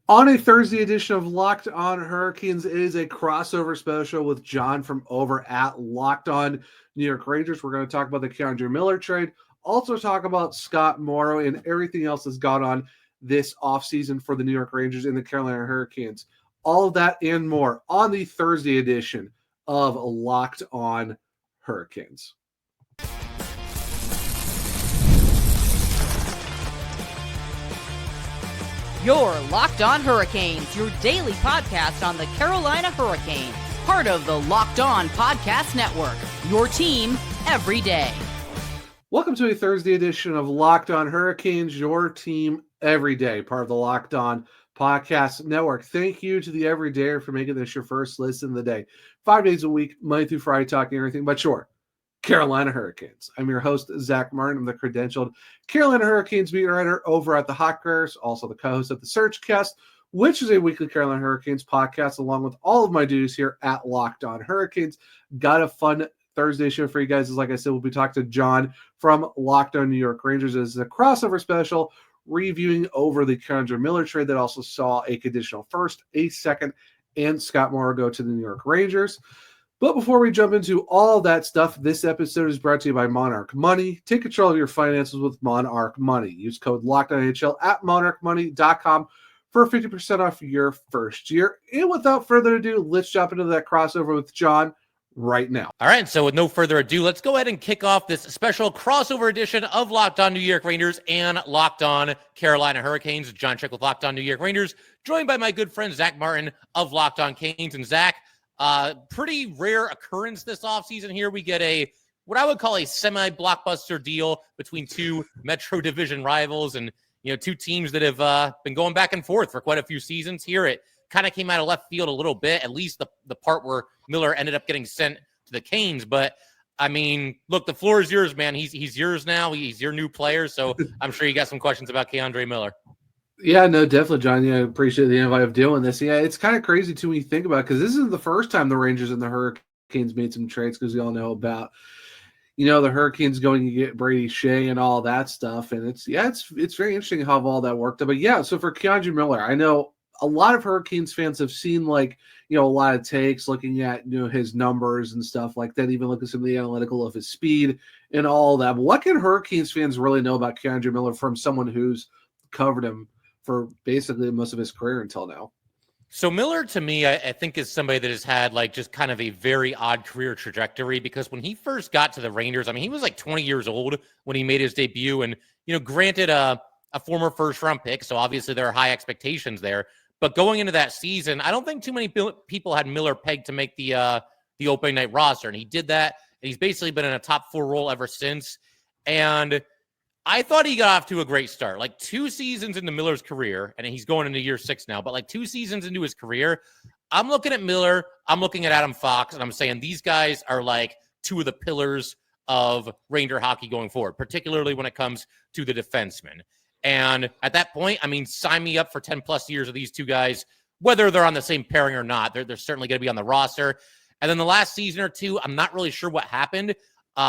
On a Thursday edition of Locked On Hurricanes, it is a crossover special with Jon from over at Locked On New York Rangers. We're going to talk about the K'Andre Miller trade, also talk about Scott Morrow and everything else that's gone on this offseason for the New York Rangers and the Carolina Hurricanes. All of that and more on the Thursday edition of Locked On Hurricanes. Your Locked On Hurricanes, your daily podcast on the Carolina Hurricanes, part of the Locked On Podcast Network, your team every day. Welcome to a Thursday edition of Locked On Hurricanes, your team every day, part of the Locked On Podcast Network. Thank you to the Everydayer for making this your first listen of the day. 5 days a week, Monday through Friday, talking everything but sure, Carolina Hurricanes. I'm your host, Zach Martin. I'm the credentialed Carolina Hurricanes beat writer over at the Hot Girls, also the co-host of the Searchcast, which is a weekly Carolina Hurricanes podcast, along with all of my duties here at Locked On Hurricanes. Got a fun Thursday show for you guys. Like I said, we'll be talking to Jon from Locked On New York Rangers as a crossover special, reviewing over the K'Andre Miller trade that also saw a conditional first, a second, and Scott Morrow go to the New York Rangers. But before we jump into all that stuff, this episode is brought to you by Monarch Money. Take control of your finances with Monarch Money. Use code LOCKEDONNHL at monarchmoney.com for 50% off your first year. And without further ado, let's jump into that crossover with Jon right now. All right, so with no further ado, let's go ahead and kick off this special crossover edition of Locked On New York Rangers and Locked On Carolina Hurricanes. Jon Chik with Locked On New York Rangers, joined by my good friend Zach Martin of Locked On Canes. And Zach, pretty rare occurrence this offseason here. We get what I would call a semi-blockbuster deal between two Metro Division rivals and, two teams that have been going back and forth for quite a few seasons here. It kind of came out of left field a little bit, at least the part where Miller ended up getting sent to the Canes. But, I mean, look, the floor is yours, man. He's yours now. He's your new player, so I'm sure you got some questions about K'Andre Miller. Yeah, no, definitely, Jon. Yeah, I appreciate the invite of doing this. Yeah, it's kind of crazy too when you think about it, because this isn't the first time the Rangers and the Hurricanes made some trades, because we all know about, the Hurricanes going to get Brady Shea and all that stuff. And it's very interesting how all that worked out. But yeah, so for K'Andre Miller, I know a lot of Hurricanes fans have seen a lot of takes looking at, his numbers and stuff like that, even looking at some of the analytical of his speed and all that. But what can Hurricanes fans really know about K'Andre Miller from someone who's covered him for basically most of his career until now? So Miller, to me, I think is somebody that has had just kind of a very odd career trajectory, because when he first got to the Rangers, I mean, he was 20 years old when he made his debut, and, granted a former first round pick. So obviously there are high expectations there, but going into that season, I don't think too many people had Miller pegged to make the opening night roster. And he did that. And he's basically been in a top 4 role ever since. And I thought he got off to a great start. 2 seasons into Miller's career, and he's going into year 6 now, but 2 seasons into his career, I'm looking at Miller, I'm looking at Adam Fox, and I'm saying these guys are 2 of the pillars of Ranger hockey going forward, particularly when it comes to the defensemen. And at that point, I mean, sign me up for 10 plus years of these 2 guys, whether they're on the same pairing or not. They're certainly going to be on the roster. And then the last season or 2, I'm not really sure what happened.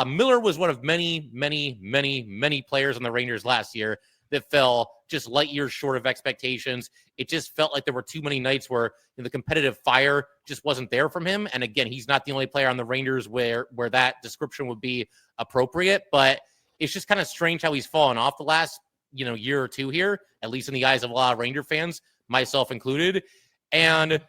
Miller was one of many, many, many, many players on the Rangers last year that fell just light years short of expectations. It just felt like there were too many nights where the competitive fire just wasn't there from him. And again, he's not the only player on the Rangers where that description would be appropriate, but it's just kind of strange how he's fallen off the last, year or 2 here, at least in the eyes of a lot of Ranger fans, myself included. And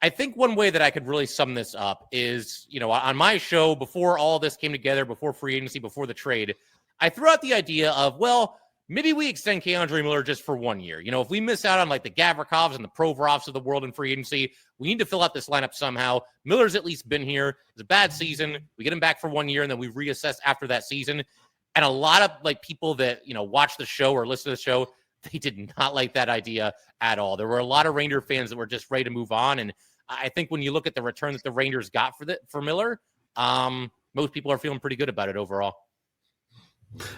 I think one way that I could really sum this up is, on my show, before all this came together, before free agency, before the trade, I threw out the idea of, well, maybe we extend K'Andre Miller just for 1 year. If we miss out on the Gavrikovs and the Provorovs of the world in free agency, we need to fill out this lineup somehow. Miller's at least been here. It's a bad season. We get him back for 1 year, and then we reassess after that season. And a lot of people that, watch the show or listen to the show, they did not like that idea at all. There were a lot of Ranger fans that were just ready to move on. And I think when you look at the return that the Rangers got for Miller, most people are feeling pretty good about it overall.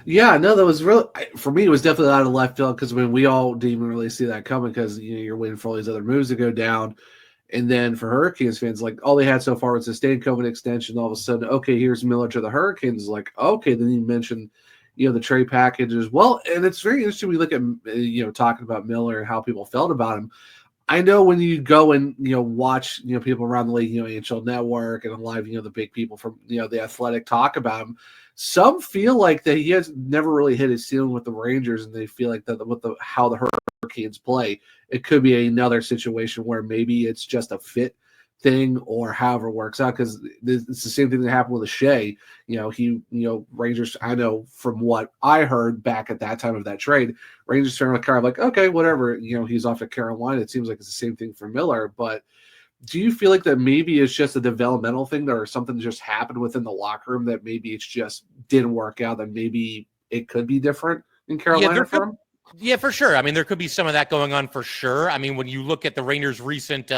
Yeah, no, that was really, for me, it was definitely out of left field, because we all didn't even really see that coming, because you're waiting for all these other moves to go down. And then for Hurricanes fans, all they had so far was a sustained COVID extension. All of a sudden, okay, here's Miller to the Hurricanes. Okay, then you mentioned, the trade package as well. And it's very interesting. We look at, talking about Miller and how people felt about him. I know when you go and watch people around the league, NHL Network and a lot of the big people from the Athletic talk about him. Some feel like that he has never really hit his ceiling with the Rangers, and they feel like that with how the Hurricanes play, it could be another situation where maybe it's just a fit thing or however it works out, because it's the same thing that happened with Shea. Rangers, I know from what I heard back at that time of that trade, Rangers fans were kind of like, okay, whatever, he's off at Carolina. It seems like it's the same thing for Miller. But do you feel like that maybe it's just a developmental thing, or something just happened within the locker room that maybe it's just didn't work out, that maybe it could be different in Carolina for him? Yeah, for sure. I mean, there could be some of that going on for sure. I mean, when you look at the Rangers' recent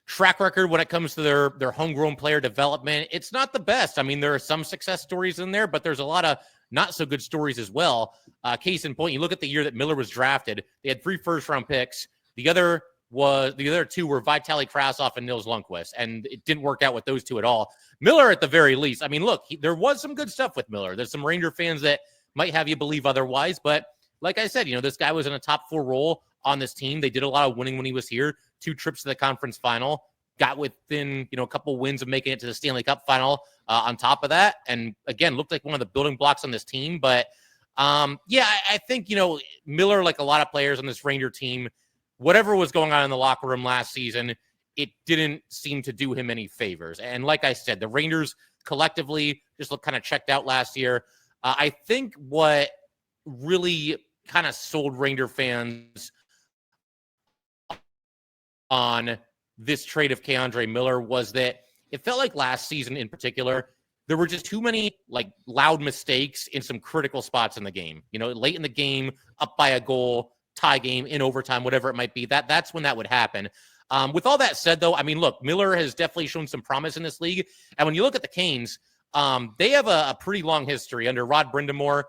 track record when it comes to their homegrown player development, it's not the best. I mean, there are some success stories in there, but there's a lot of not so good stories as well. Case in point, you look at the year that Miller was drafted, they had 3 first-round picks. The other 2 were Vitaly Krasov and Nils Lundqvist, and it didn't work out with those 2 at all. Miller, at the very least, I mean, look, there was some good stuff with Miller. There's some Ranger fans that might have you believe otherwise, but like I said, this guy was in a top 4 role on this team. They did a lot of winning when he was here. 2 trips to the conference final, got within, a couple wins of making it to the Stanley Cup final on top of that. And again, looked like one of the building blocks on this team. But I think, Miller, like a lot of players on this Ranger team, whatever was going on in the locker room last season, it didn't seem to do him any favors. And like I said, the Rangers collectively just looked kind of checked out last year. I think what really kind of sold Ranger fans on this trade of K'Andre Miller was that it felt like last season in particular, there were just too many loud mistakes in some critical spots in the game. Late in the game, up by a goal, tie game, in overtime, whatever it might be. That's when that would happen. With all that said, though, I mean, look, Miller has definitely shown some promise in this league. And when you look at the Canes, they have a pretty long history under Rod Brind'Amour.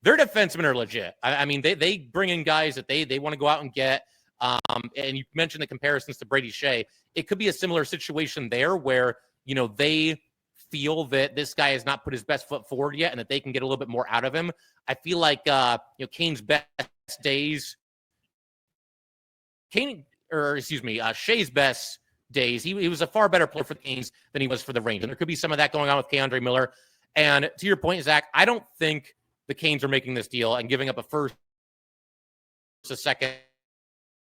Their defensemen are legit. I mean, they bring in guys that they want to go out and get. And you mentioned the comparisons to Brady Shea. It could be a similar situation there where, they feel that this guy has not put his best foot forward yet and that they can get a little bit more out of him. I feel like, Kane's best days, Shea's best days, he was a far better player for the Canes than he was for the Rangers. And there could be some of that going on with K'Andre Miller. And to your point, Zach, I don't think the Canes are making this deal and giving up a first, a second,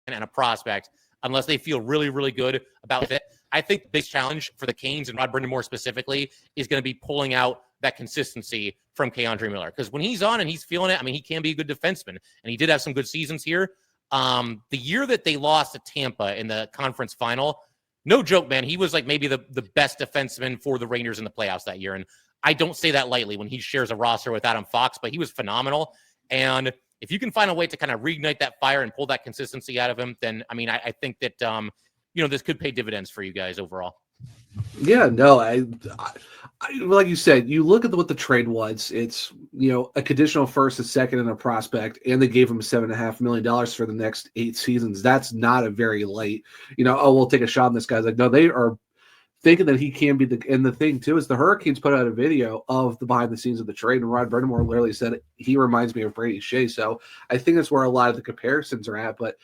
and a prospect unless they feel really, really good about it. I think the big challenge for the Canes and Rod Brind'Amour specifically is going to be pulling out that consistency from K'Andre Miller. Because when he's on and he's feeling it, I mean, he can be a good defenseman. And he did have some good seasons here. The year that they lost to Tampa in the conference final, no joke, man, he was like maybe the best defenseman for the Rangers in the playoffs that year. And I don't say that lightly when he shares a roster with Adam Fox, but he was phenomenal. And if you can find a way to kind of reignite that fire and pull that consistency out of him, then, I mean, I think that, this could pay dividends for you guys overall. Yeah, no, I like you said, you look at what the trade was. It's, a conditional first, a second, and a prospect, and they gave him $7.5 million for the next 8 seasons. That's not a very light, we'll take a shot on this guy. Like, no, they are thinking that he can be and the thing too is the Hurricanes put out a video of the behind the scenes of the trade, and Rod Brind'Amour literally said he reminds me of Brady Shea. So I think that's where a lot of the comparisons are at. But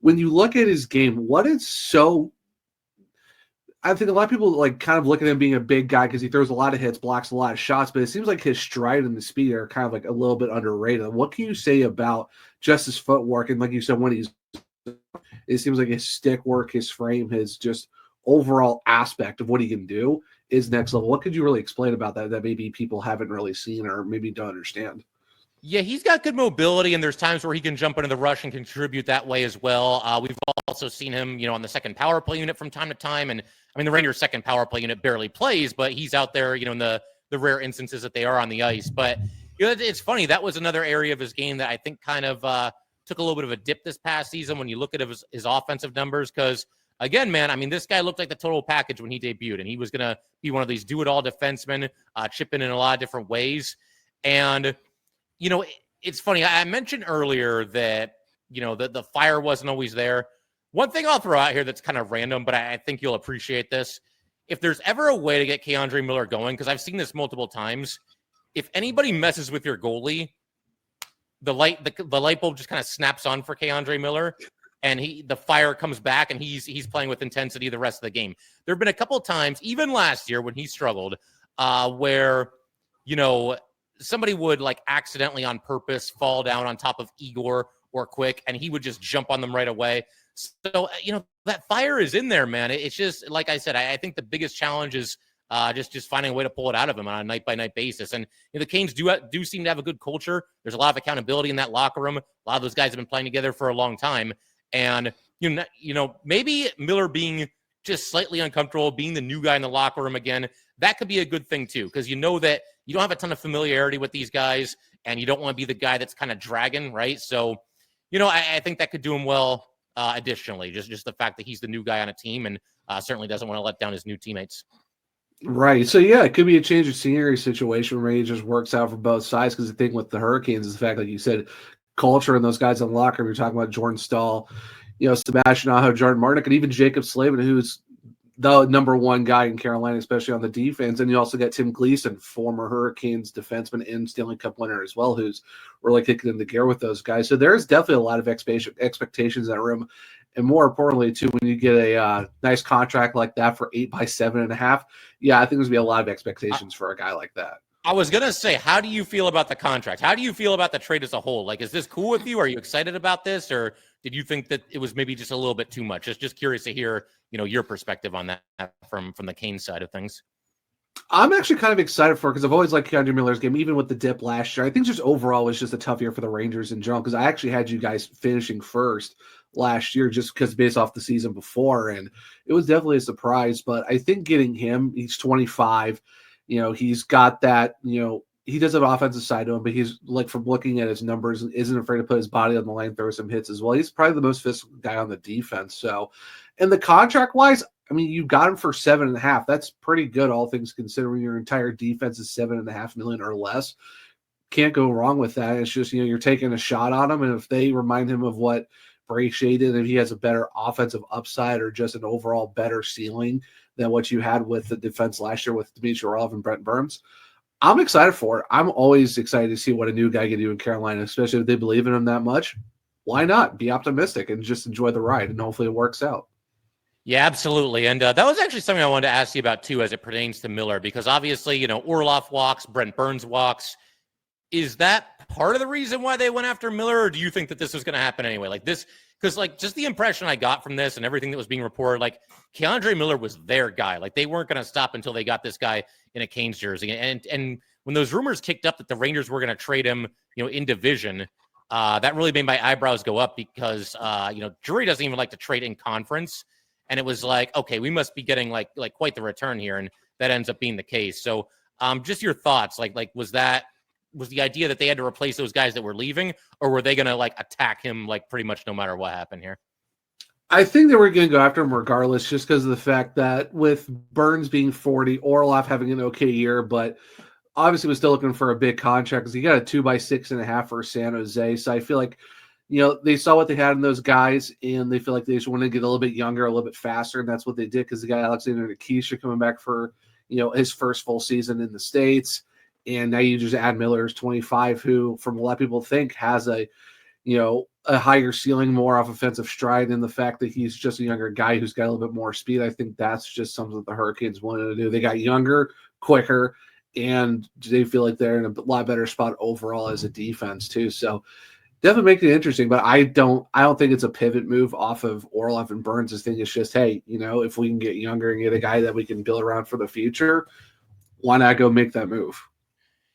when you look at his game, I think a lot of people kind of look at him being a big guy because he throws a lot of hits, blocks a lot of shots, but it seems like his stride and the speed are kind of a little bit underrated. What can you say about just his footwork? And like you said, it seems like his stick work, his frame, his just overall aspect of what he can do is next level. What could you really explain about that maybe people haven't really seen or maybe don't understand? Yeah, he's got good mobility, and there's times where he can jump into the rush and contribute that way as well. We've also seen him, on the second power play unit from time to time. And I mean, the Rangers' second power play unit barely plays, but he's out there, in the rare instances that they are on the ice. But it's funny. That was another area of his game that I think kind of took a little bit of a dip this past season when you look at his offensive numbers. Because again, man, I mean, this guy looked like the total package when he debuted, and he was going to be one of these do-it-all defensemen, chipping in a lot of different ways. And it's funny. I mentioned earlier that, the fire wasn't always there. One thing I'll throw out here that's kind of random, but I think you'll appreciate this. If there's ever a way to get K'Andre Miller going, because I've seen this multiple times, if anybody messes with your goalie, the light bulb just kind of snaps on for K'Andre Miller. and the fire comes back and he's playing with intensity the rest of the game. There have been a couple of times, even last year when he struggled, where, somebody would like accidentally on purpose fall down on top of Igor or Quick, and he would just jump on them right away. So, that fire is in there, man. It's just, like I said, I think the biggest challenge is just finding a way to pull it out of him on a night-by-night basis. And the Canes do seem to have a good culture. There's a lot of accountability in that locker room. A lot of those guys have been playing together for a long time. And, maybe Miller being just slightly uncomfortable, being the new guy in the locker room again, that could be a good thing too, because that you don't have a ton of familiarity with these guys, and you don't want to be the guy that's kind of dragging, right? So, I think that could do him well. Additionally, just the fact that he's the new guy on a team and certainly doesn't want to let down his new teammates. Right. So, yeah, it could be a change of scenery situation where it just works out for both sides, because the thing with the Hurricanes is the fact, like you said, culture and those guys in the locker room. You're talking about Jordan Stahl, Sebastian Aho, Jordan Martin, and even Jacob Slavin, who's the number one guy in Carolina, especially on the defense. And you also got Tim Gleason, former Hurricanes defenseman and Stanley Cup winner as well, who's really kicking in the gear with those guys. So there's definitely a lot of expectations in that room. And more importantly, too, when you get a nice contract like that for 8 by 7.5, yeah, I think there's going to be a lot of expectations for a guy like that. I was going to say, how do you feel about the contract? How do you feel about the trade as a whole? Like, is this cool with you? Are you excited about this? Or did you think that it was maybe just a little bit too much? Just curious to hear, your perspective on that from the Canes side of things. I'm actually kind of excited for it, because I've always liked Keandre Miller's game, even with the dip last year. I think just overall it was just a tough year for the Rangers in general, because I actually had you guys finishing first last year just because based off the season before, and it was definitely a surprise. But I think getting him, he's 25, he's got that, he does have an offensive side to him, but he's, like, from looking at his numbers, isn't afraid to put his body on the line, throw some hits as well. He's probably the most physical guy on the defense. So, and the contract wise, I mean, you got him for 7.5. That's pretty good, all things considering. Your entire defense is $7.5 million or less. Can't go wrong with that. It's just, you're taking a shot on him, and if they remind him of what Brady did, if he has a better offensive upside or just an overall better ceiling than what you had with the defense last year with Dmitry Orlov and Brent Burns, I'm excited for it. I'm always excited to see what a new guy can do in Carolina, especially if they believe in him that much. Why not be optimistic and just enjoy the ride, and hopefully it works out. Yeah, absolutely. And that was actually something I wanted to ask you about too, as it pertains to Miller, because obviously, Orlov walks, Brent Burns walks. Is that part of the reason why they went after Miller, or do you think that this was going to happen anyway? Like this, because just the impression I got from this and everything that was being reported, like Keandre Miller was their guy. Like they weren't going to stop until they got this guy in a Canes jersey. And when those rumors kicked up that the Rangers were going to trade him, in division, that really made my eyebrows go up, because Drury doesn't even like to trade in conference. And it was like, okay, we must be getting like quite the return here, and that ends up being the case. So, just your thoughts, like was the idea that they had to replace those guys that were leaving, or were they going to attack him pretty much no matter what happened here? I think they were going to go after him regardless, just because of the fact that with Burns being 40, Orlov having an okay year, but obviously was still looking for a big contract, because he got a 2 by 6.5 for San Jose. So I feel like, they saw what they had in those guys, and they feel like they just wanted to get a little bit younger, a little bit faster, and that's what they did, because the guy Alexander Nikisha coming back for, his first full season in the States, and now you just add Miller's 25, who, from a lot of people think, has a higher ceiling, more off offensive stride, and the fact that he's just a younger guy who's got a little bit more speed. I think that's just something that the Hurricanes wanted to do. They got younger, quicker, and they feel like they're in a lot better spot overall as a defense too. So definitely make it interesting, but I don't think it's a pivot move off of Orlov and Burns' thing. It's just, hey, if we can get younger and get a guy that we can build around for the future, why not go make that move?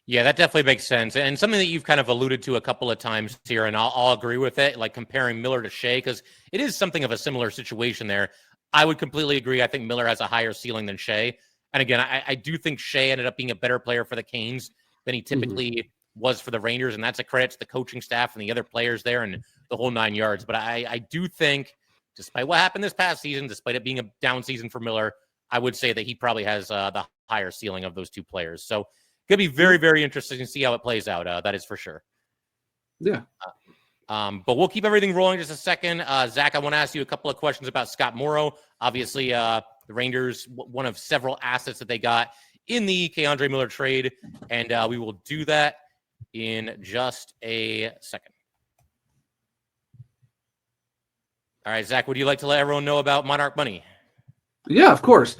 Yeah, that definitely makes sense. And something that you've kind of alluded to a couple of times here, and I'll agree with it, like comparing Miller to Shea, because it is something of a similar situation there. I would completely agree. I think Miller has a higher ceiling than Shea. And again, I do think Shea ended up being a better player for the Canes than he typically was for the Rangers, and that's a credit to the coaching staff and the other players there and the whole 9 yards. But I do think, despite what happened this past season, despite it being a down season for Miller, I would say that he probably has the higher ceiling of those two players. So could be very, very interesting to see how it plays out. That is for sure. Yeah. But we'll keep everything rolling just a second. Zach, I want to ask you a couple of questions about Scott Morrow. Obviously, the Rangers, one of several assets that they got in the Keandre Miller trade, and we will do that in just a second. All right, Zach, would you like to let everyone know about Monarch Money? Yeah, of course.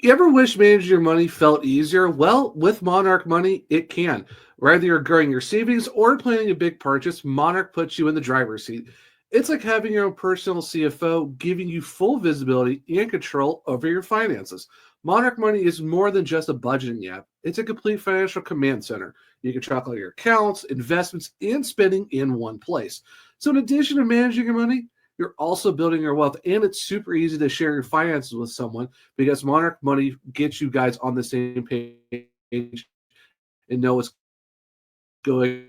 You ever wish managing your money felt easier? Well, with Monarch Money, it can. Whether you're growing your savings or planning a big purchase, Monarch puts you in the driver's seat. It's like having your own personal CFO, giving you full visibility and control over your finances. Monarch Money is more than just a budgeting app. It's a complete financial command center. You can track all your accounts, investments, and spending in one place. So in addition to managing your money, you're also building your wealth, and it's super easy to share your finances with someone because Monarch Money gets you guys on the same page and know what's going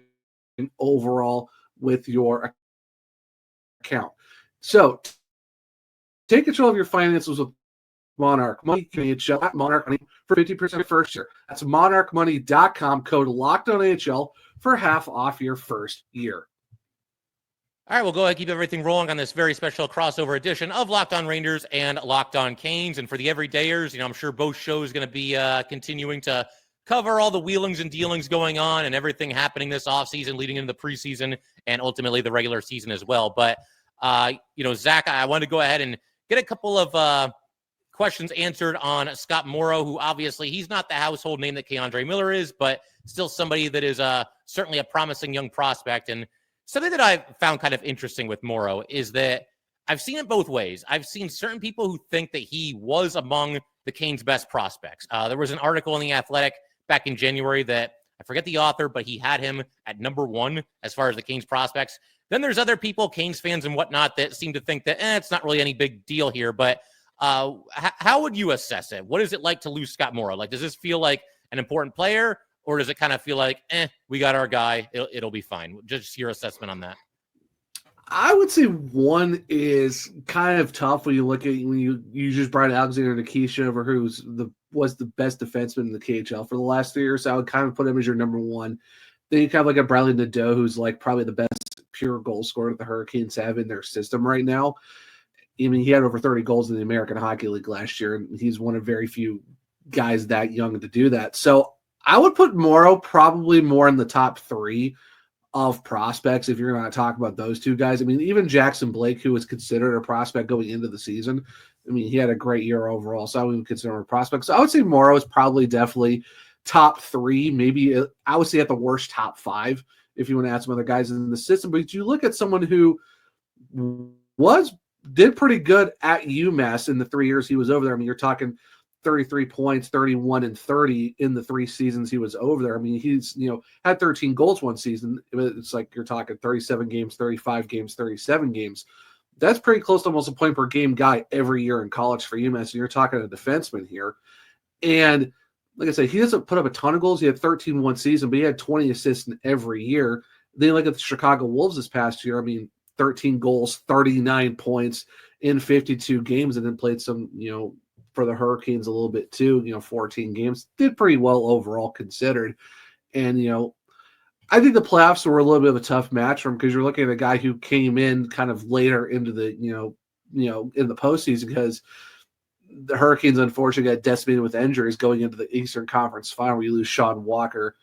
overall with your account. So take control of your finances with Monarch Money. Can you check out Monarch Money for 50% first year? That's monarchmoney.com, code LOCKEDONNHL for half off your first year. All right, we'll go ahead and keep everything rolling on this very special crossover edition of Locked On Rangers and Locked On Canes. And for the everydayers, I'm sure both shows are going to be continuing to cover all the wheelings and dealings going on and everything happening this offseason leading into the preseason and ultimately the regular season as well. But, Zach, I wanted to go ahead and get a couple of questions answered on Scott Morrow, who obviously he's not the household name that K'Andre Miller is, but still somebody that is certainly a promising young prospect. And something that I found kind of interesting with Morrow is that I've seen it both ways. I've seen certain people who think that he was among the Canes' best prospects. There was an article in The Athletic back in January that I forget the author, but he had him at number 1 as far as the Canes prospects. Then there's other people, Canes fans and whatnot, that seem to think that it's not really any big deal here. But how would you assess it? What is it like to lose Scott Morrow? Like, does this feel like an important player? Or does it kind of feel like, we got our guy, it'll be fine? Just your assessment on that. I would say one is kind of tough when you look at when you just brought Alexander Nikishin over, who was the best defenseman in the KHL for the last 3 years. So I would kind of put him as your number 1. Then you kind of like a Bradley Nadeau, who's like probably the best pure goal scorer that the Hurricanes have in their system right now. I mean, he had over 30 goals in the American Hockey League last year, and he's one of very few guys that young to do that. So I would put Morrow probably more in the top 3 of prospects if you're going to talk about those two guys. I mean, even Jackson Blake, who was considered a prospect going into the season, I mean, he had a great year overall, so I would consider him a prospect. So I would say Morrow is probably definitely top 3, maybe I would say at the worst top 5 if you want to add some other guys in the system. But you look at someone who did pretty good at UMass in the 3 years he was over there. I mean, you're talking 33 points, 31 and 30 in the 3 seasons he was over there. I mean, he's, had 13 goals one season. It's like you're talking 37 games, 35 games, 37 games. That's pretty close to almost a point per game guy every year in college for UMass. And you're talking a defenseman here. And like I said, he doesn't put up a ton of goals. He had 13 one season, but he had 20 assists in every year. Then you look at the Chicago Wolves this past year. I mean, 13 goals, 39 points in 52 games, and then played some, for the Hurricanes a little bit too, 14 games. Did pretty well overall considered. And, I think the playoffs were a little bit of a tough match for him because you're looking at a guy who came in kind of later into the, in the postseason because the Hurricanes unfortunately got decimated with injuries going into the Eastern Conference Final where you lose Sean Walker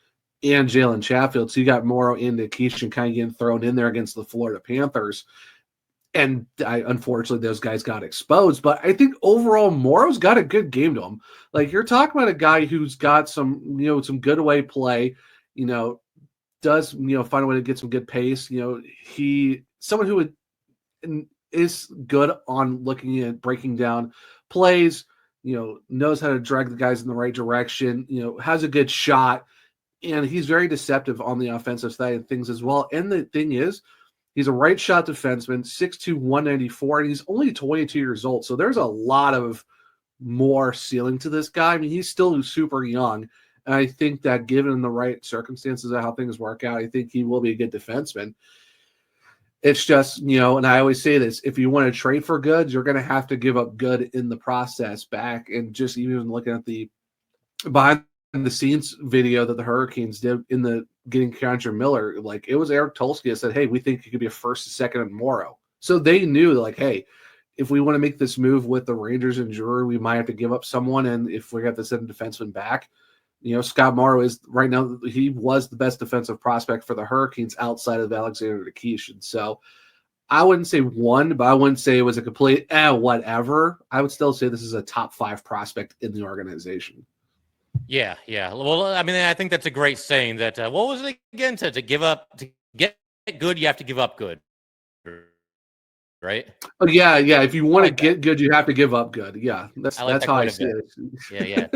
and Jalen Chatfield. So you got Morrow and Nikishin kind of getting thrown in there against the Florida Panthers. And unfortunately, those guys got exposed. But I think overall, Morrow's got a good game to him. Like, you're talking about a guy who's got some, some good away play, does, find a way to get some good pace. Someone who is good on looking at breaking down plays, knows how to drag the guys in the right direction, has a good shot. And he's very deceptive on the offensive side of things as well. And the thing is, he's a right shot defenseman, 6'2", 194, and he's only 22 years old. So there's a lot of more ceiling to this guy. I mean, he's still super young. And I think that given the right circumstances of how things work out, I think he will be a good defenseman. It's just, and I always say this, if you want to trade for goods, you're going to have to give up good in the process back. And just even looking at the behind the scenes video that the Hurricanes did in the getting K'Andre Miller, like it was Eric Tulsky that said, hey, we think he could be a first and second and Morrow. So they knew like, hey, if we want to make this move with the Rangers and Drury, we might have to give up someone. And if we have to send a defenseman back, Scott Morrow is right now, he was the best defensive prospect for the Hurricanes outside of Alexander Nikishin. So I wouldn't say one, but I wouldn't say it was a complete whatever. I would still say this is a top 5 prospect in the organization. Yeah. Well, I mean, I think that's a great saying that, what was it again? To give up, to get good, you have to give up good. Right? Oh, yeah. If you want to get that. good, you have to give up good. Yeah, that's how I see it. Yeah.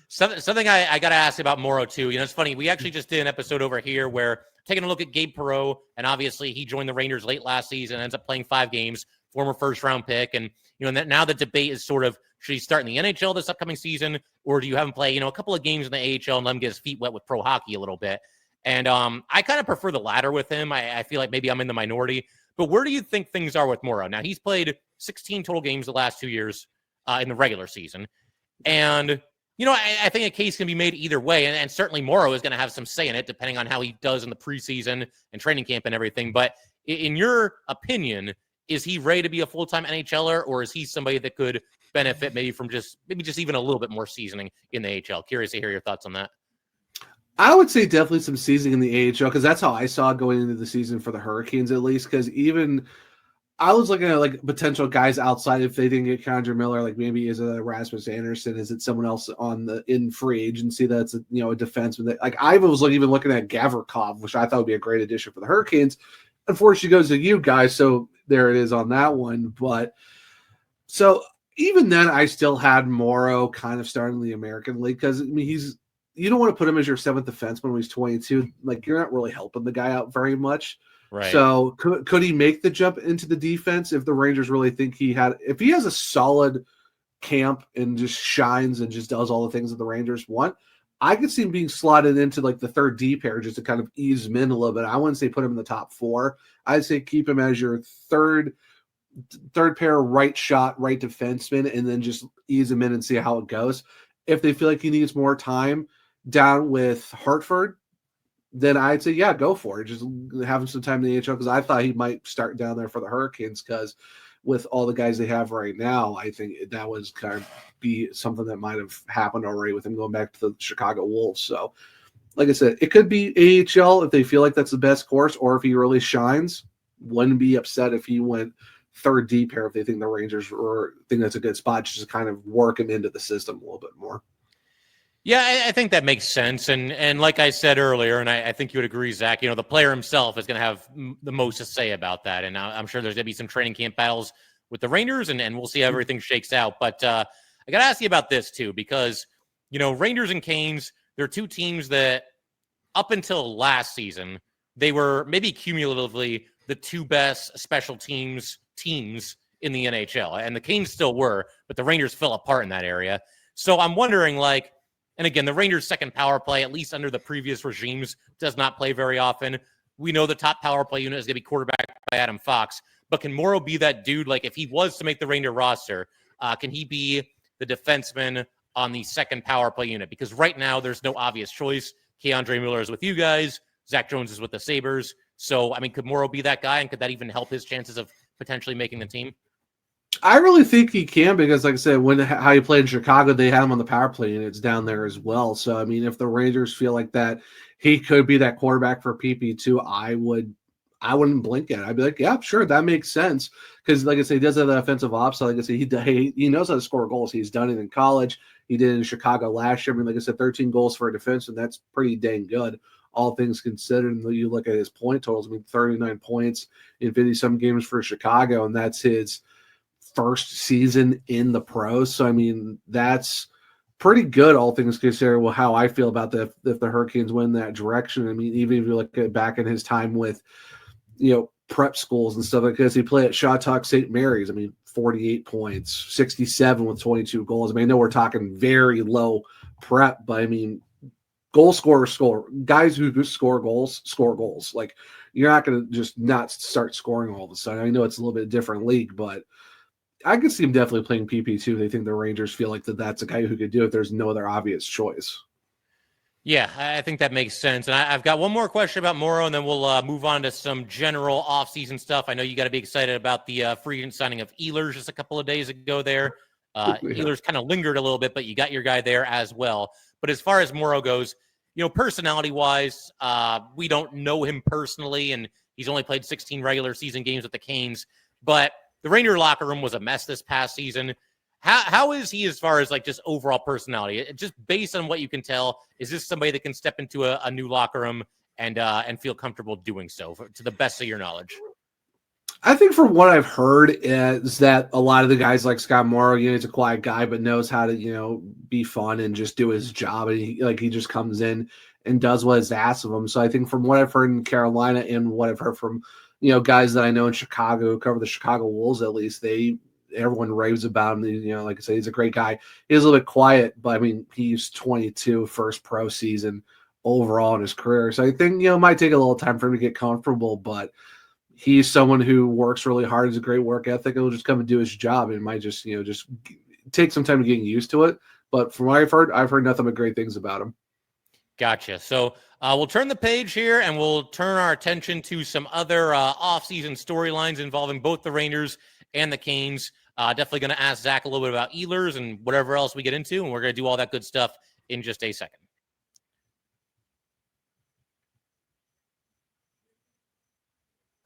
Something I got to ask about Morrow too. It's funny. We actually just did an episode over here where taking a look at Gabe Perreault, and obviously he joined the Rangers late last season, ends up playing 5 games, former first-round pick, and now the debate is sort of, should he start in the NHL this upcoming season, or do you have him play a couple of games in the AHL and let him get his feet wet with pro hockey a little bit? And I kind of prefer the latter with him. I feel like maybe I'm in the minority. But where do you think things are with Morrow? Now, he's played 16 total games the last 2 years in the regular season. And, I think a case can be made either way. And certainly Morrow is going to have some say in it, depending on how he does in the preseason and training camp and everything. But in your opinion, is he ready to be a full-time NHLer, or is he somebody that could benefit maybe from just even a little bit more seasoning in the AHL? Curious to hear your thoughts on that. I would say definitely some seasoning in the AHL, because that's how I saw it going into the season for the Hurricanes, at least. Because even I was looking at like potential guys outside if they didn't get Condra Miller, like maybe is it Rasmus Anderson? Is it someone else in free agency that's a defenseman? That, like I was even looking at Gavrikov, which I thought would be a great addition for the Hurricanes. Unfortunately, goes to you guys, so there it is on that one. But so even then, I still had Morrow kind of starting the American League, because you don't want to put him as your 7th defenseman when he's 22. Like, you're not really helping the guy out very much. Right. So could he make the jump into the defense if the Rangers really think if he has a solid camp and just shines and just does all the things that the Rangers want? I could see him being slotted into like the 3rd D pair just to kind of ease him in a little bit. I wouldn't say put him in the top 4. I'd say keep him as your third pair right shot, right defenseman, and then just ease him in and see how it goes. If they feel like he needs more time down with Hartford, then I'd say, yeah, go for it. Just have him some time in the AHL, because I thought he might start down there for the Hurricanes, because with all the guys they have right now, I think that was kind of be something that might have happened already with him going back to the Chicago Wolves. So, like I said, it could be AHL if they feel like that's the best course, or if he really shines, wouldn't be upset if he went 3rd D pair if they think the Rangers think that's a good spot, just to kind of work him into the system a little bit more. Yeah, I think that makes sense. And like I said earlier, and I think you would agree, Zach, the player himself is going to have the most to say about that. And I'm sure there's going to be some training camp battles with the Rangers, and we'll see how everything shakes out. But I got to ask you about this, too, because, Rangers and Canes, they're 2 teams that up until last season, they were maybe cumulatively the 2 best special teams in the NHL. And the Canes still were, but the Rangers fell apart in that area. So I'm wondering, and again, the Rangers' second power play, at least under the previous regimes, does not play very often. We know the top power play unit is going to be quarterbacked by Adam Fox. But can Morrow be that dude? Like, if he was to make the Ranger roster, can he be the defenseman on the second power play unit? Because right now, there's no obvious choice. Keandre Miller is with you guys. Zach Jones is with the Sabres. So, could Morrow be that guy? And could that even help his chances of potentially making the team? I really think he can, because, like I said, how he played in Chicago, they had him on the power play units down there as well. So, if the Rangers feel like that he could be that quarterback for PP2, I wouldn't blink at it. I'd be like, yeah, sure, that makes sense. Because, like I said, he does have the offensive ops. So, like I said, he knows how to score goals. He's done it in college. He did it in Chicago last year. Like I said, 13 goals for a defenseman. That's pretty dang good, all things considered. And you look at his point totals, 39 points in 50-some games for Chicago, and that's his first season in the pros. So, that's pretty good, all things considered. Well, how I feel about if the Hurricanes win that direction. Even if you look at back in his time with, prep schools and stuff like this, he played at Shawtuck St. Mary's. 48 points, 67 with 22 goals. I know we're talking very low prep, but goal scorers score. Guys who score goals. Like, you're not going to just not start scoring all of a sudden. I know it's a little bit different league, but I could see him definitely playing PP2. They think the Rangers feel like that's a guy who could do it. There's no other obvious choice. Yeah, I think that makes sense. And I've got one more question about Morrow, and then we'll move on to some general offseason stuff. I know you got to be excited about the free agent signing of Ehlers just a couple of days ago there. Ehlers kind of lingered a little bit, but you got your guy there as well. But as far as Morrow goes, personality-wise, we don't know him personally, and He's only played 16 regular season games with the Canes, but the Ranger locker room was a mess this past season. How is he as far as like just overall personality? Just based on what you can tell, is this somebody that can step into a new locker room and feel comfortable doing so to the best of your knowledge? I think from what I've heard is that a lot of the guys like Scott Morrow, he's a quiet guy, but knows how to, be fun and just do his job. And he just comes in and does what is asked of him. So I think from what I've heard in Carolina and what I've heard from, guys that I know in Chicago, who cover the Chicago Wolves, at least everyone raves about him. Like I say, he's a great guy. He's a little bit quiet, but I mean, he's 22, first pro season overall in his career. So I think, it might take a little time for him to get comfortable, but he's someone who works really hard, has a great work ethic, and will just come and do his job. It might just, just take some time getting used to it. But from what I've heard nothing but great things about him. Gotcha. So we'll turn the page here and we'll turn our attention to some other offseason storylines involving both the Rangers and the Canes. Definitely going to ask Zach a little bit about Ehlers and whatever else we get into, and we're going to do all that good stuff in just a second.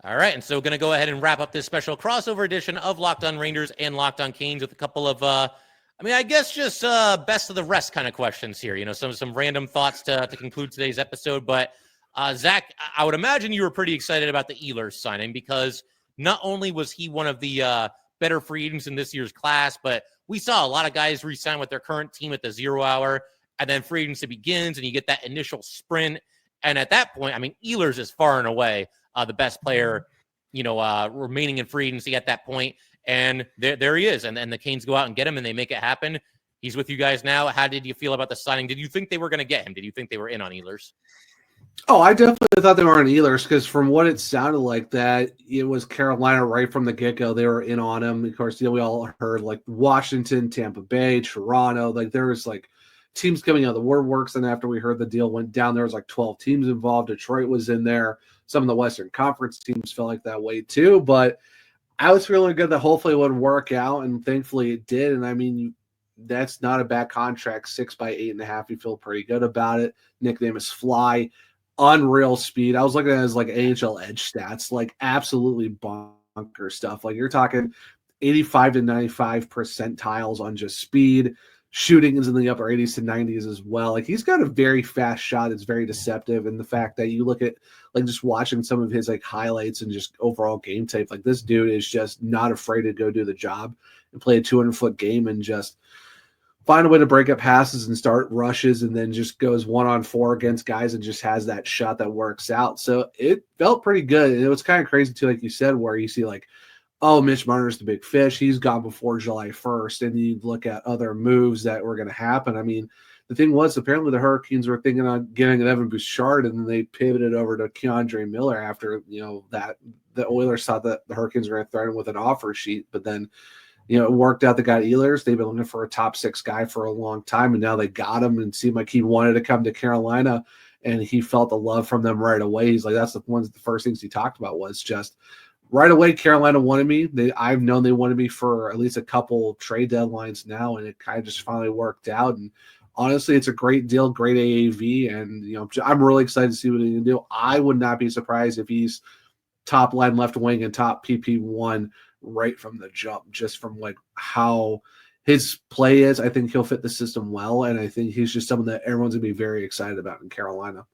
All right, and so going to go ahead and wrap up this special crossover edition of Locked On Rangers and Locked On Canes with a couple of, I guess just best of the rest kind of questions here. Some random thoughts to conclude today's episode. But Zach, I would imagine you were pretty excited about the Ehlers signing because not only was he one of the better free agents in this year's class, but we saw a lot of guys re-sign with their current team at the 0 hour, and then free agency begins, and you get that initial sprint. And at that point, Ehlers is far and away the best player, remaining in free agency at that point. And there he is. And the Canes go out and get him, and they make it happen. He's with you guys now. How did you feel about the signing? Did you think they were going to get him? Did you think they were in on Ehlers? Oh, I definitely thought they were on Ehlers because from what it sounded like that, it was Carolina right from the get-go. They were in on him. Of course, we all heard like Washington, Tampa Bay, Toronto. Like there was like teams coming out of the woodworks. And after we heard the deal went down, there was like 12 teams involved. Detroit was in there. Some of the Western Conference teams felt like that way too. But I was feeling good that hopefully it would work out, and thankfully it did. And that's not a bad contract. 6 by 8.5. You feel pretty good about it. Nickname is Fly. Unreal speed. I was looking at his like AHL edge stats, like absolutely bonker stuff. Like you're talking 85 to 95 percentiles on just speed. Shooting is in the upper 80s to 90s as well. Like he's got a very fast shot. It's very deceptive. And the fact that you look at like just watching some of his like highlights and just overall game tape, like this dude is just not afraid to go do the job and play a 200-foot game and just find a way to break up passes and start rushes, and then just goes 1-on-4 against guys and just has that shot that works out. So it felt pretty good. And it was kind of crazy too, like you said, where you see like, oh, Mitch Marner's the big fish. He's gone before July 1st. And you look at other moves that were going to happen. The thing was, apparently the Hurricanes were thinking on getting an Evan Bouchard, and then they pivoted over to Keandre Miller after, that the Oilers thought that the Hurricanes were going to threaten with an offer sheet. But then, it worked out. They got Ehlers. They've been looking for a top 6 guy for a long time, and now they got him, and seemed like he wanted to come to Carolina, and he felt the love from them right away. He's like, that's the first things he talked about was just right away, Carolina wanted me. I've known they wanted me for at least a couple trade deadlines now, and it kind of just finally worked out. And honestly, it's a great deal, great AAV, and I'm really excited to see what he can do. I would not be surprised if he's top line left wing and top PP1 right from the jump, just from like how his play is. I think he'll fit the system well, and I think he's just someone that everyone's gonna be very excited about in Carolina.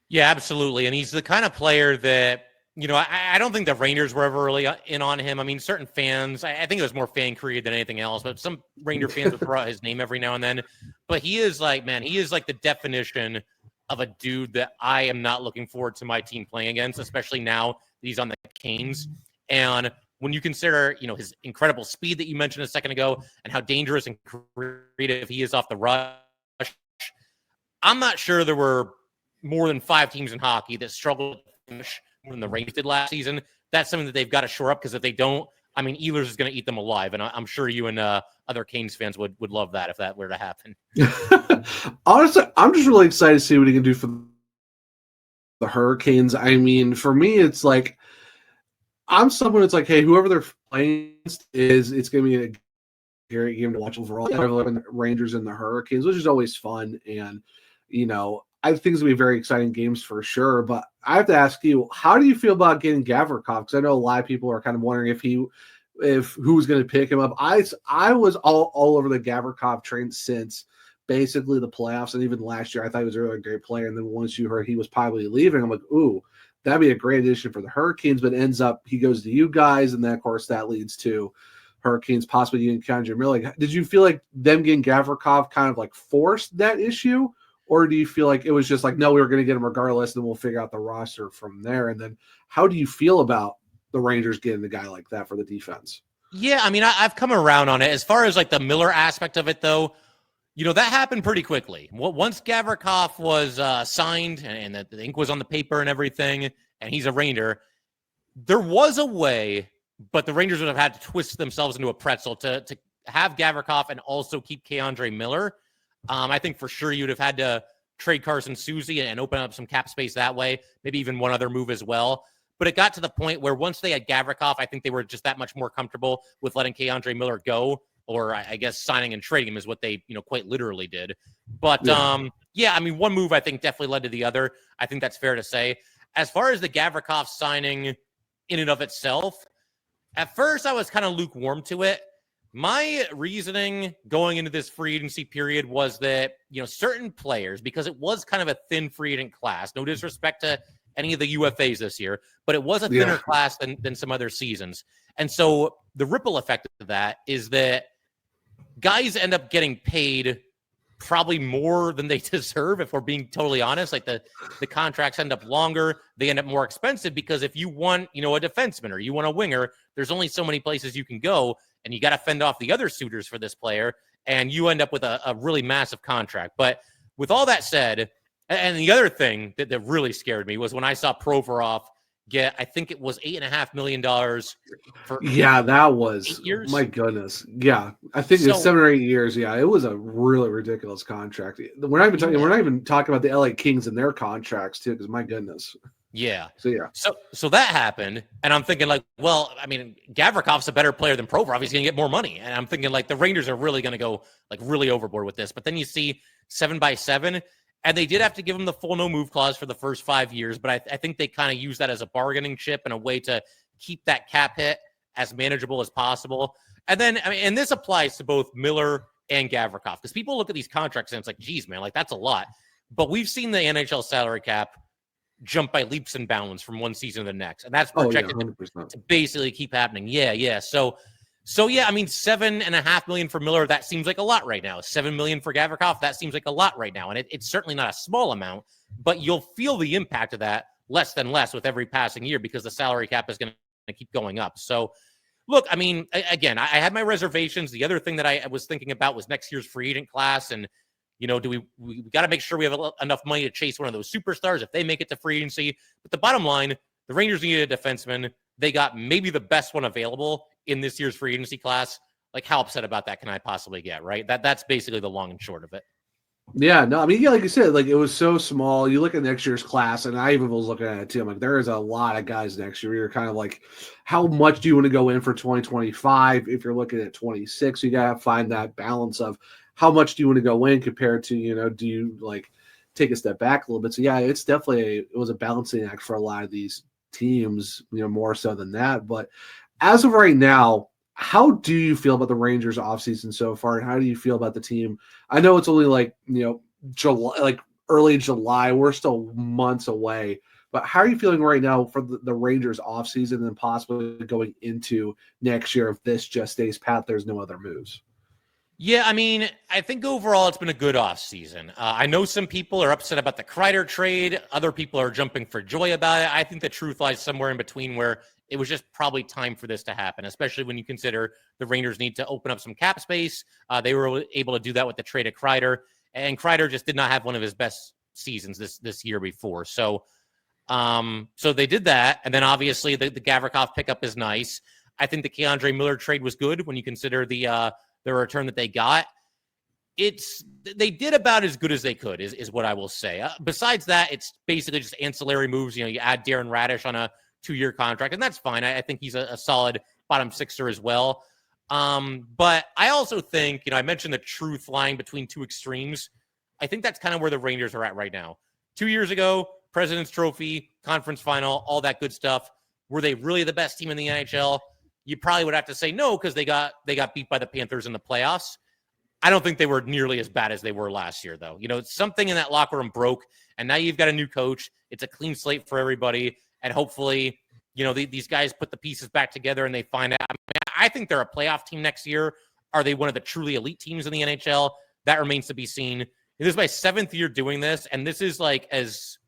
Yeah, absolutely. And he's the kind of player that, I don't think the Rangers were ever really in on him. Certain fans, I think it was more fan created than anything else, but some Ranger fans would throw out his name every now and then. But he is like the definition of a dude that I am not looking forward to my team playing against, especially now that he's on the Canes. And when you consider, his incredible speed that you mentioned a second ago and how dangerous and creative he is off the rush, I'm not sure there were more than 5 teams in hockey that struggled to finish more than the Rangers did last season. That's something that they've got to shore up, because if they don't, Ehlers is going to eat them alive. And I'm sure you and other Canes fans would love that if that were to happen. Honestly, I'm just really excited to see what he can do for the Hurricanes. For me, it's like, I'm someone that's like, hey, whoever they're playing it's going to be a great game to watch overall. The Rangers and the Hurricanes, which is always fun. And, I think it's going to be very exciting games for sure. But I have to ask you, how do you feel about getting Gavrikov? Because I know a lot of people are kind of wondering if who's going to pick him up. I was all over the Gavrikov train since basically the playoffs, and even last year I thought he was a really great player. And then once you heard he was probably leaving, I'm like, ooh, that'd be a great addition for the Hurricanes. But ends up he goes to you guys, and then of course that leads to Hurricanes possibly getting Kendra Miller. Like, did you feel like them getting Gavrikov kind of like forced that issue? Or do you feel like it was just like, no, we were going to get him regardless, and we'll figure out the roster from there? And then how do you feel about the Rangers getting a guy like that for the defense? Yeah, I mean, I've come around on it. As far as like the Miller aspect of it, though, that happened pretty quickly. Once Gavrikov was signed and the ink was on the paper and everything, and he's a Ranger, there was a way, but the Rangers would have had to twist themselves into a pretzel to have Gavrikov and also keep K'Andre Miller. I think for sure you'd have had to trade Carson Soucy and open up some cap space that way, maybe even one other move as well. But it got to the point where once they had Gavrikov, I think they were just that much more comfortable with letting K'Andre Miller go, or I guess signing and trading him is what they, quite literally did. But yeah, I mean, one move I think definitely led to the other. I think that's fair to say. As far as the Gavrikov signing in and of itself, at first I was kind of lukewarm to it. My reasoning going into this free agency period was that, certain players, because it was kind of a thin free agent class, no disrespect to any of the UFAs this year, but it was a thinner class than some other seasons. And so the ripple effect of that is that guys end up getting paid probably more than they deserve, if we're being totally honest. Like the contracts end up longer, they end up more expensive, because if you want, a defenseman or you want a winger, there's only so many places you can go, and you got to fend off the other suitors for this player, and you end up with a really massive contract. But with all that said, and the other thing that really scared me was when I saw Provorov get, I think it was $8.5 million for that was 8 years. My goodness. Yeah. I think it's 7 or 8 years. Yeah. It was a really ridiculous contract. We're not even talking about the LA Kings and their contracts too, because my goodness. Yeah. So So that happened, and I'm thinking like, well, I mean, Gavrikov's a better player than Provorov. He's going to get more money, and I'm thinking like the Rangers are really going to go like really overboard with this. But then you see 7x7, and they did have to give him the full no move clause for the first 5 years. But I think they kind of use that as a bargaining chip and a way to keep that cap hit as manageable as possible. And then, I mean, and this applies to both Miller and Gavrikov, because people look at these contracts and it's like, geez, man, like that's a lot. But we've seen the NHL salary cap jump by leaps and bounds from one season to the next, and that's projected to basically keep happening. Yeah. So yeah, I mean, $7.5 million for Miller, that seems like a lot right now. $7 million for Gavrikov, that seems like a lot right now, and it's certainly not a small amount. But you'll feel the impact of that less with every passing year, because the salary cap is going to keep going up. So, look, I mean, again, I had my reservations. The other thing that I was thinking about was next year's free agent class, and do we got to make sure we have enough money to chase one of those superstars if they make it to free agency. But the bottom line, the Rangers needed a defenseman. They got maybe the best one available in this year's free agency class. Like, how upset about that can I possibly get, right? That's basically the long and short of it. Yeah, no, I mean, yeah, like you said, like it was so small. You look at next year's class, and I even was looking at it too. I'm like, there is a lot of guys next year. You're kind of like, how much do you want to go in for 2025? If you're looking at 26, you got to find that balance of how much do you want to go in compared to, do you like take a step back a little bit? So yeah, it's definitely, it was a balancing act for a lot of these teams, more so than that. But as of right now, how do you feel about the Rangers offseason so far? And how do you feel about the team? I know it's only like, July, like early July. We're still months away. But how are you feeling right now for the Rangers offseason and possibly going into next year if this just stays pat, there's no other moves? Yeah, I mean, I think overall it's been a good offseason. I know some people are upset about the Kreider trade. Other people are jumping for joy about it. I think the truth lies somewhere in between, where it was just probably time for this to happen, especially when you consider the Rangers need to open up some cap space. They were able to do that with the trade of Kreider, and Kreider just did not have one of his best seasons this year before. So they did that, and then obviously the Gavrikov pickup is nice. I think the K'Andre Miller trade was good when you consider the return that they got. They did about as good as they could is what I will say. Besides that, it's basically just ancillary moves. You add Darren Radish on a 2-year contract, and that's fine. I think he's a solid bottom sixer as well. But I also think, I mentioned the truth lying between two extremes. I think that's kind of where the Rangers are at right now. 2 years ago, President's Trophy, conference final, all that good stuff. Were they really the best team in the NHL? You probably would have to say no, because they got beat by the Panthers in the playoffs. I don't think they were nearly as bad as they were last year, though. Something in that locker room broke, and now you've got a new coach. It's a clean slate for everybody, and hopefully, these guys put the pieces back together and they find out. I think they're a playoff team next year. Are they one of the truly elite teams in the NHL? That remains to be seen. This is my 7th year doing this, and this is as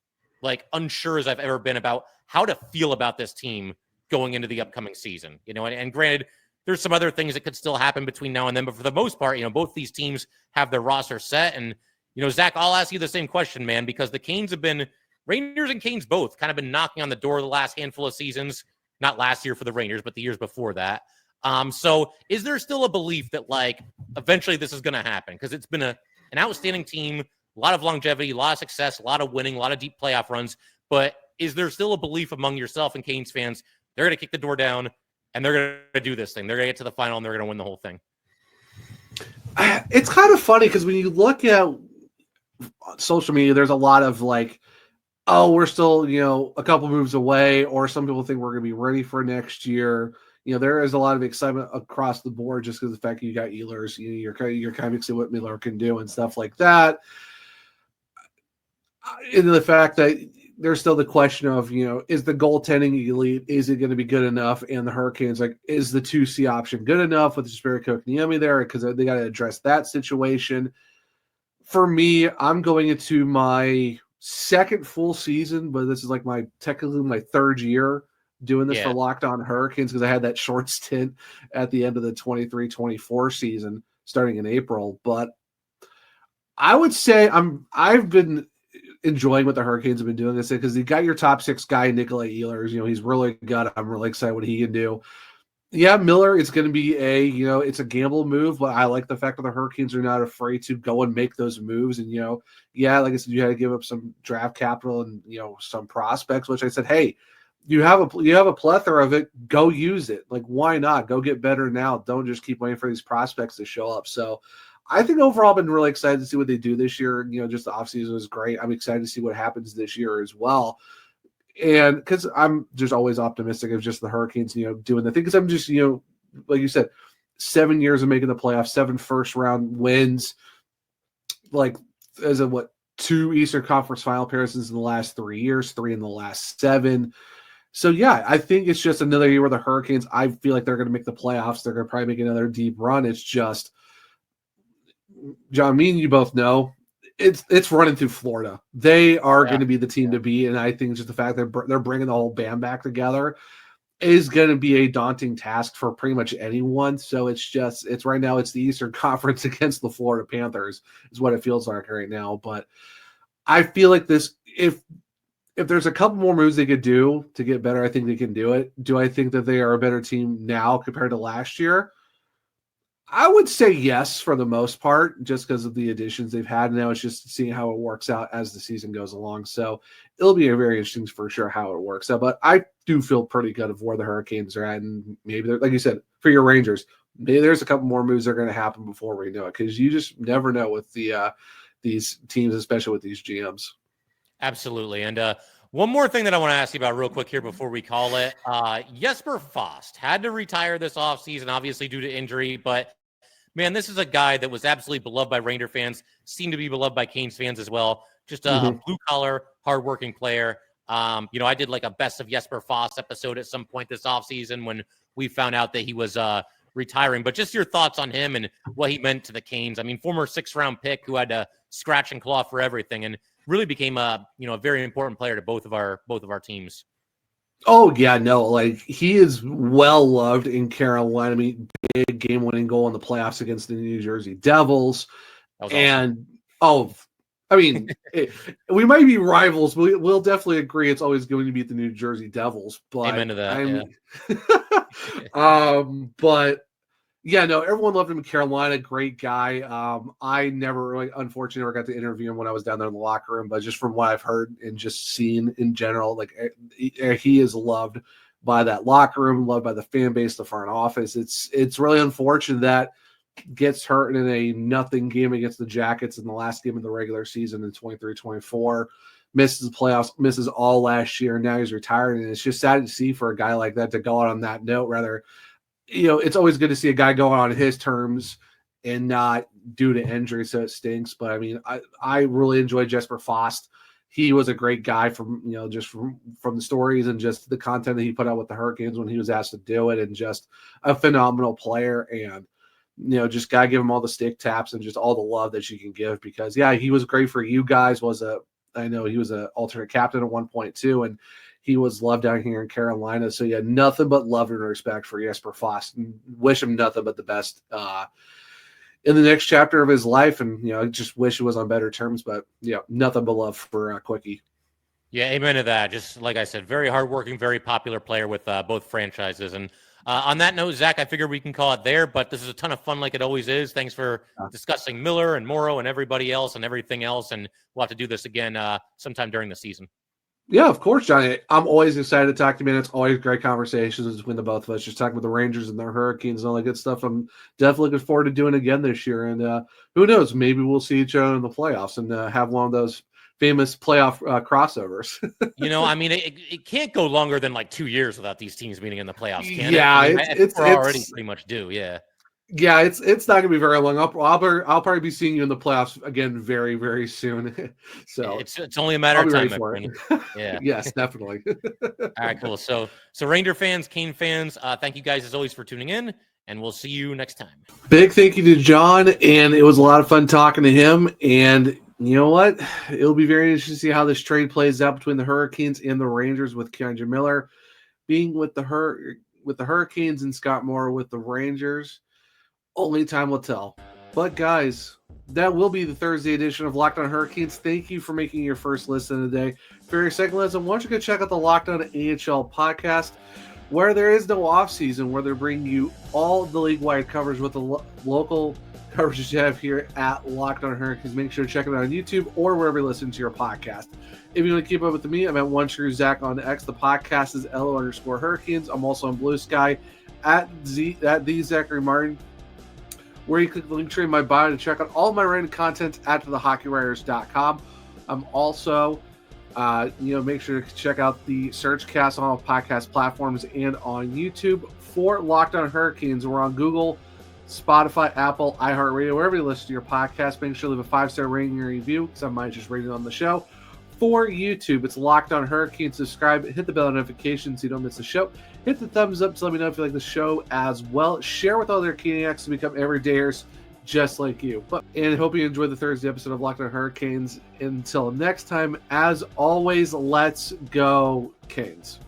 unsure as I've ever been about how to feel about this team going into the upcoming season. And granted, there's some other things that could still happen between now and then, but for the most part, both these teams have their roster set. And Zach, I'll ask you the same question, man, because the Canes have been, Rangers and Canes both kind of been knocking on the door the last handful of seasons. Not last year for the Rangers, but the years before that. So is there still a belief that eventually this is going to happen? Because it's been an outstanding team, a lot of longevity, a lot of success, a lot of winning, a lot of deep playoff runs. But is there still a belief among yourself and Canes fans they're going to kick the door down and they're going to do this thing? They're going to get to the final and they're going to win the whole thing. It's kind of funny because when you look at social media, there's a lot of we're still, a couple moves away, or some people think we're going to be ready for next year. There is a lot of excitement across the board just because of the fact that you got Ehlers, you're kind of excited what Miller can do and stuff like that. And the fact that there's still the question of, is the goaltending elite? Is it going to be good enough? And the Hurricanes, is the 2C option good enough with Jesperi Kotkaniemi there? Because they got to address that situation. For me, I'm going into my second full season, but this is technically my 3rd year doing this for Locked On Hurricanes, because I had that short stint at the end of the 23-24 season starting in April. But I would say I've been enjoying what the Hurricanes have been doing. I said, because you got your top 6 guy, Nikolai Ehlers. He's really good. I'm really excited what he can do. Yeah, Miller, it's going to be it's a gamble move, but I like the fact that the Hurricanes are not afraid to go and make those moves. And, like I said, you had to give up some draft capital and, some prospects, which I said, hey, you have a plethora of it. Go use it. Why not? Go get better now. Don't just keep waiting for these prospects to show up. So I think overall I've been really excited to see what they do this year. Just the offseason was great. I'm excited to see what happens this year as well. And because I'm just always optimistic of just the Hurricanes, doing the thing. Because I'm just, like you said, 7 years of making the playoffs, 7 first-round wins, 2 Eastern Conference final appearances in the last 3 years, 3 in the last 7. So, yeah, I think it's just another year where the Hurricanes, I feel like they're going to make the playoffs. They're going to probably make another deep run. It's just, John, me and you both know, it's running through Florida. They are going to be the team to beat, and I think just the fact that they're bringing the whole band back together is going to be a daunting task for pretty much anyone. So it's right now it's the Eastern Conference against the Florida Panthers is what it feels like right now. But I feel like this, if there's a couple more moves they could do to get better, I think they can do it. Do I think that they are a better team now compared to last year? I would say yes for the most part, just because of the additions they've had. Now it's just seeing how it works out as the season goes along. So it'll be a very interesting for sure how it works out. But I do feel pretty good of where the Hurricanes are at. And maybe, like you said, for your Rangers, maybe there's a couple more moves that are going to happen before we know it, because you just never know with these teams, especially with these GMs. Absolutely. And one more thing that I want to ask you about real quick here before we call it. Jesper Fast had to retire this offseason, obviously due to injury, but man, this is a guy that was absolutely beloved by Ranger fans, seemed to be beloved by Canes fans as well. Just a blue-collar, hardworking player. I did a best of Jesper Fast episode at some point this offseason when we found out that he was retiring. But just your thoughts on him and what he meant to the Canes. I mean, former 6th-round pick who had to scratch and claw for everything and really became a very important player to both of our teams. Oh, yeah, no, he is well-loved in Carolina. I mean, big game-winning goal in the playoffs against the New Jersey Devils. And, awesome. We might be rivals, but we'll definitely agree it's always going to be the New Jersey Devils. But amen to that, but, yeah, no, everyone loved him in Carolina. Great guy. I unfortunately, never got to interview him when I was down there in the locker room, but just from what I've heard and just seen in general, he is loved by that locker room, loved by the fan base, the front office. It's really unfortunate that gets hurt in a nothing game against the Jackets in the last game of the regular season in 23-24. misses the playoffs, misses all last year, and now he's retired. And it's just sad to see for a guy like that to go out on that note. Rather, it's always good to see a guy going on his terms and not due to injury, so it stinks. But I mean, I really enjoyed Jesper Fast. He was a great guy from just from the stories and just the content that he put out with the Hurricanes when he was asked to do it, and just a phenomenal player. And just gotta give him all the stick taps and just all the love that you can give, because he was great for you guys. I know he was an alternate captain at one point too, and he was loved down here in Carolina. So nothing but love and respect for Jesper Fast, and wish him nothing but the best in the next chapter of his life. And I just wish it was on better terms, but nothing but love for Quickie. Yeah, amen to that. Just like I said, very hardworking, very popular player with both franchises. And on that note, Zach, I figure we can call it there, but this is a ton of fun like it always is. Thanks for discussing Miller and Morrow and everybody else and everything else. And we'll have to do this again sometime during the season. Yeah, of course, Johnny. I'm always excited to talk to you, man. It's always great conversations between the both of us, just talking about the Rangers and their Hurricanes and all that good stuff. I'm definitely looking forward to doing it again this year. And who knows, maybe we'll see each other in the playoffs and have one of those famous playoff crossovers. I mean, it can't go longer than like 2 years without these teams meeting in the playoffs, can it? I mean, it's already pretty much due, yeah. Yeah, it's not going to be very long. I'll probably be seeing you in the playoffs again very, very soon. So it's only a matter of time, my friend. Yeah. Yes, definitely. All right, cool. So Ranger fans, Cane fans, thank you guys as always for tuning in, and we'll see you next time. Big thank you to Jon, and it was a lot of fun talking to him. And you know what? It'll be very interesting to see how this trade plays out between the Hurricanes and the Rangers, with Keandre Miller being with the Hurricanes and Scott Morrow with the Rangers. Only time will tell. But guys, that will be the Thursday edition of Locked On Hurricanes. Thank you for making your first listen today. For your second listen, why don't you go check out the Locked On NHL podcast, where there is no offseason, where they're bringing you all the league-wide coverage with the local coverage you have here at Locked On Hurricanes. Make sure to check it out on YouTube or wherever you listen to your podcast. If you want to keep up with me, I'm at OneTrueZach on X. The podcast is LO_Hurricanes. I'm also on Blue Sky at the Zachary Martin, where you click the link tree in my bio to check out all my written content at thehockeywriters.com. I'm also, make sure to check out the Searchcast on all podcast platforms and on YouTube for Locked On Hurricanes. We're on Google, Spotify, Apple, iHeartRadio, wherever you listen to your podcast. Make sure to leave a 5-star rating and review, because I might just rate it on the show. For YouTube, it's Locked On Hurricanes. Subscribe, hit the bell notification so you don't miss the show. Hit the thumbs up to let me know if you like the show as well. Share with other Caniacs to become everydayers just like you. And hope you enjoyed the Thursday episode of Locked On Hurricanes. Until next time, as always, let's go Canes.